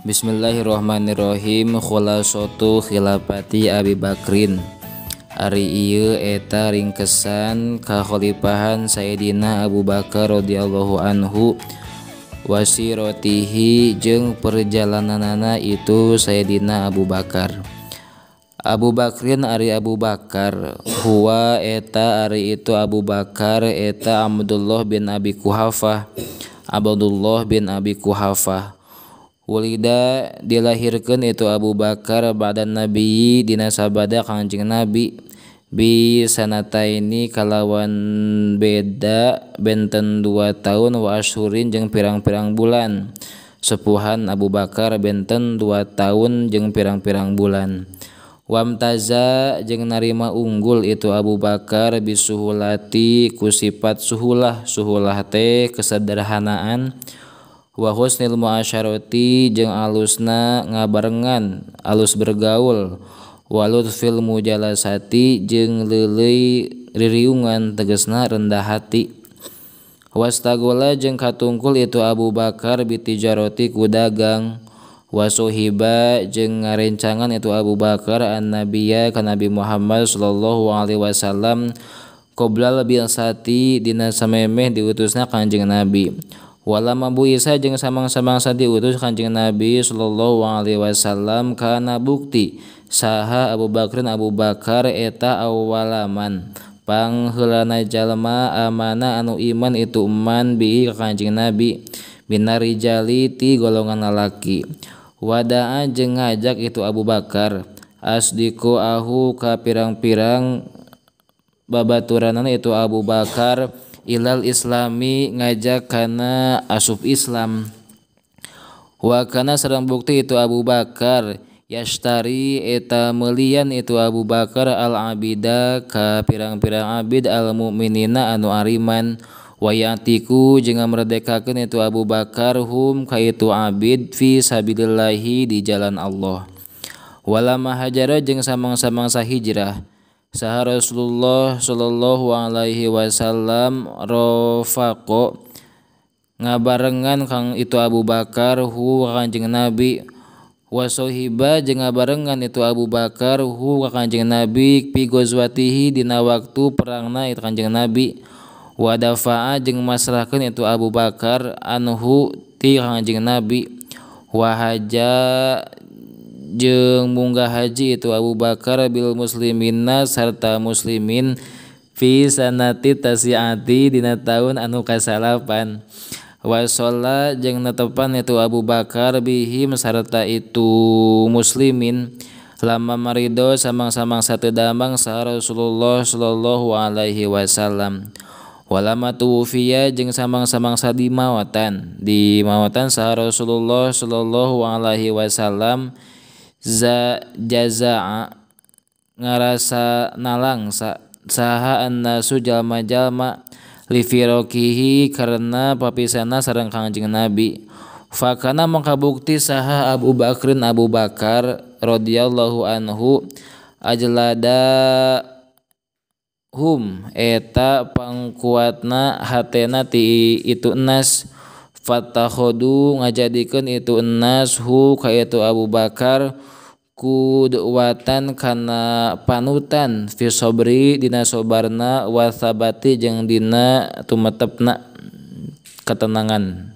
Bismillahirrahmanirrahim. Khulasatu khilafati Abi Bakrin. Ari ieu eta ringkesan kakhalifahan Sayyidina Abu Bakar radhiyallahu anhu, wasiratihi jeung perjalananana itu Sayyidina Abu Bakar. Abu Bakrin ari Abu Bakar, huwa eta ari itu Abu Bakar eta Abdullah bin Abi Quhafah. Abdullah bin Abi Quhafah Wulida dilahirkan itu Abu Bakar badan Nabi dina sabada Kangjeng Nabi bi sanataini kalawan beda benten 2 tahun wa asyhurin jeung pirang-pirang bulan. Sepuhan Abu Bakar benten 2 tahun jeung pirang-pirang bulan. Wamtaza jeung narima unggul itu Abu Bakar bisuhulati ku sifat suhulah teh kesederhanaan, wa husnil muasyarati jeung alusna ngabarengan alus bergaul, wa lutfil mujalasati jeung leuleuy ririungan tegasna rendah hati. Wastagola jeung katungkul itu Abu Bakar bitijaroti ku dagang, wa sohiba jeung ngarencangan itu Abu Bakar an nabiyya ka Nabi Muhammad sallallahu alaihi wasallam qoblal bi'sati dina samemeh diutusna Kanjeng Nabi. Walama Bu Isa jeung samang-samangsa diutus Kanjeng Nabi sallallahu alaihi wasallam kana bukti saha Abu Bakrin Abu Bakar eta awalaman pangheulana jalma amana anu iman itu eman bi Kanjeng Nabi binarijali ti golongan lalaki. Wadaa jeung ngajak itu Abu Bakar asdiqo ahu ka pirang-pirang babaturanana itu Abu Bakar ilal islami ngajak kana asup Islam. Wa kana sareng bukti itu Abu Bakar yashtari eta mealian itu Abu Bakar al abida ka pirang-pirang abid al mukminina anu ariman, wa yatiku jeung merdekakeun itu Abu Bakar hum ka itu abid fi sabilillahi di jalan Allah. Walama hajara jeung samang-samangsa hijrah saha Rasulullah sallallahu alaihi wasallam rofaqo ngabarengan kang itu Abu Bakar hu Kanjeng Nabi, wa sohiba jeung ngabarengan itu Abu Bakar hu Kanjeng Nabi pi gozwatihi dina waktu perangna itu Kanjeng Nabi, wa dafa'a jeung masrahkeun itu Abu Bakar anhu ti Kanjeng Nabi, wa haja jeung munggah haji itu Abu Bakar bil muslimina sarta muslimin fi sanati tasiati dina taun anu kasalapan, wa sholla jeung netepan itu Abu Bakar bihim sarta itu muslimin lama marido samang-samang satedamang saha Rasulullah sallallahu alaihi wasallam. Walama tuwfiya jeung samang-samang sadimawatan saha Rasulullah sallallahu alaihi wasallam jazaa ngarasa nalang saha annasu jalma-jalma li firokihi karena papisana sareng Kanjeng Nabi. Fakana mangkabukti saha Abu Bakrin Abu Bakar radhiyallahu anhu ajlada hum eta pangkuatna hatena ti itu enas, fatakhodu ngajadikeun itu enas hu ka itu Abu Bakar kudwatan kana panutan fi sobri dina sobarna wa sabati jeung dina tumetepna ketenangan.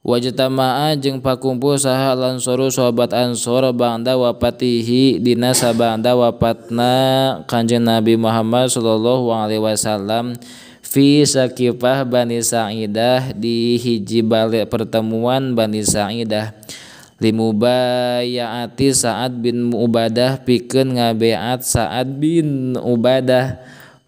Wajtama'a jeung pakumpul saha lansoru sahabat ansor ba'da wafatihi dina sabanda wafatna Kanjeng Nabi Muhammad sallallahu alaihi wasallam fi Saqifah Bani Sa'idah di hiji balik pertemuan Bani Sa'idah limubayaati Sa'ad bin Ubadah pikeun ngabeat Sa'ad bin Ubadah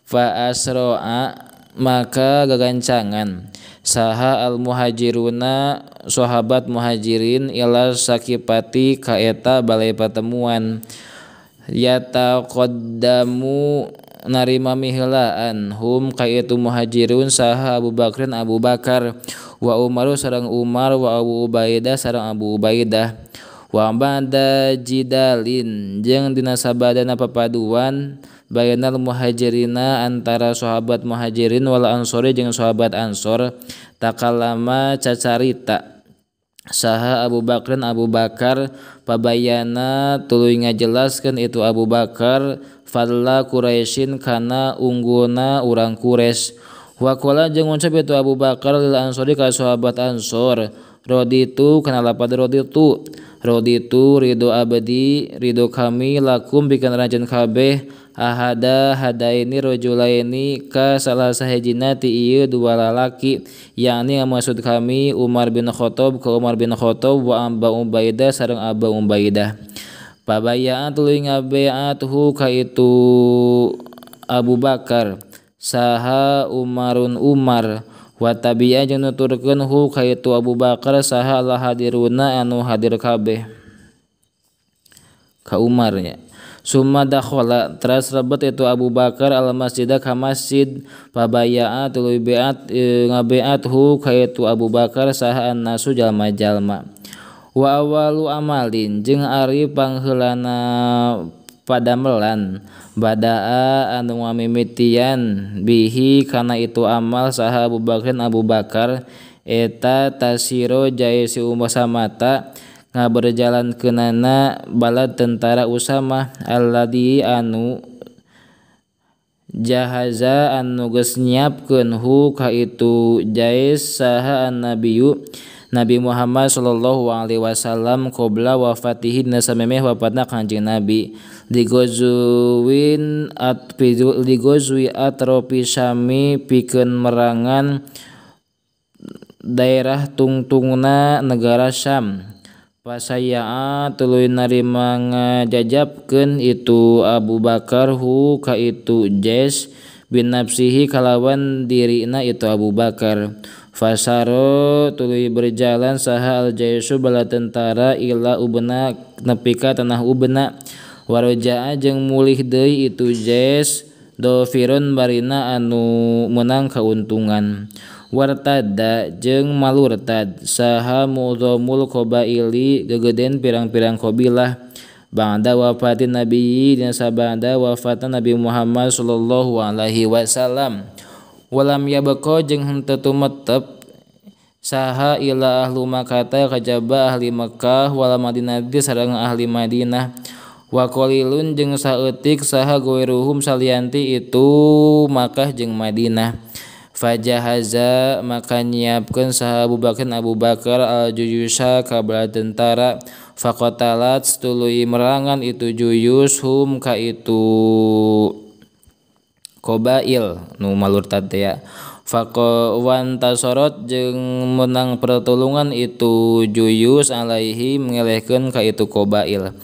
fa asro'a maka gagancangan saha al muhajiruna sahabat muhajirin ila Saqifati ka eta balai pertemuan yataqaddamu narima mihlaan hum ka itu muhajirun saha Abu Bakrin Abu Bakar wa Umaru sareng Umar wa Abu Ubaidah sareng Abu Ubaidah wa ba'da jidalin jeung dina sabadana papaduan bayanal muhajirina antara sahabat muhajirin wal ansori jeung sahabat ansor takallama cacarita saha Abu Bakrin Abu Bakar pabayana tuluy ngajelaskeun itu Abu Bakar fadla Quraisyin kana unggulna urang Quraisy. Wa qala jeung ngucap itu Abu Bakar lil ansori ka sahabat Ansor, raditu kana lapad raditu ridho abadi ridho kami lakum bikeun rajan kabeh ahada hadaini rajulaini ka salah sahijina ti ieu dua lalaki yakni maksud kami Umar bin Khattab ka Umar bin Khattab wa Aba Ubaidah sareng Aba Ubaidah. Pabayaan tuluy ngabeatuhu ka itu Abu Bakar saha Umarun Umar wa tabi'a jeung nuturkeun hu ka itu Abu Bakar saha al hadiruna anu hadir kabeh ka Umarnya. Summa dakhala teras rebet itu Abu Bakar al masjidah ka masjid pabaya'a tuluy beat ngabeat hu ka itu Abu Bakar saha annasu jalma-jalma. Wa awalu amalin jeung ari pangheulana padamelan badaa anu ngamimitian bihi kana itu amal saha Abu Bakar eta tasiro jaya si Usamata ngaberjalan kenana balad tentara Usamah alladzi anu jahaza anu geus nyiapkeun hu ka itu jais saha an-nabiyyu Nabi Muhammad sallallahu alaihi wasallam qabla wafatihi nasamemeh wafatna Kanjeng Nabi digozwi atropi Syami pikeun merangan daerah tungtungna negara Syam. Pasaya tuluy narima ngajajabkeun itu Abu Bakar hu ka itu Jais bin nafsihi kalawan dirina itu Abu Bakar. Fasaro tuluy berjalan saha al jaisu bala tentara ila ubna nepi ka tanah ubna. Waraja'a jeung mulih deui itu Jais dofirun barina anu menang kauntungan. Wartada jeung malurtad saha mudhamul qabaili gegeden pirang-pirang qabilah ba'da wafatin Nabi dina sabada wafatna Nabi Muhammad sallallahu alaihi wasallam. Walam yabqa jeung henteu tumetep saha ila ahlu Makkah kajaba ahli Makkah wal Madinah sareng ahli Madinah wa qalilun jeung saeutik saha goiruhum salianti itu Makkah jeung Madinah. Fajahaza maka nyiapkeun saha Abu Bakar al-juyusha ka bala tentara faqatalat tuluy merangan itu juyus hum ka itu qabail nu malurtad ya faqawan tasorot jeung menang pertolongan itu juyus alaihi mengelehkeun ka itu qabail.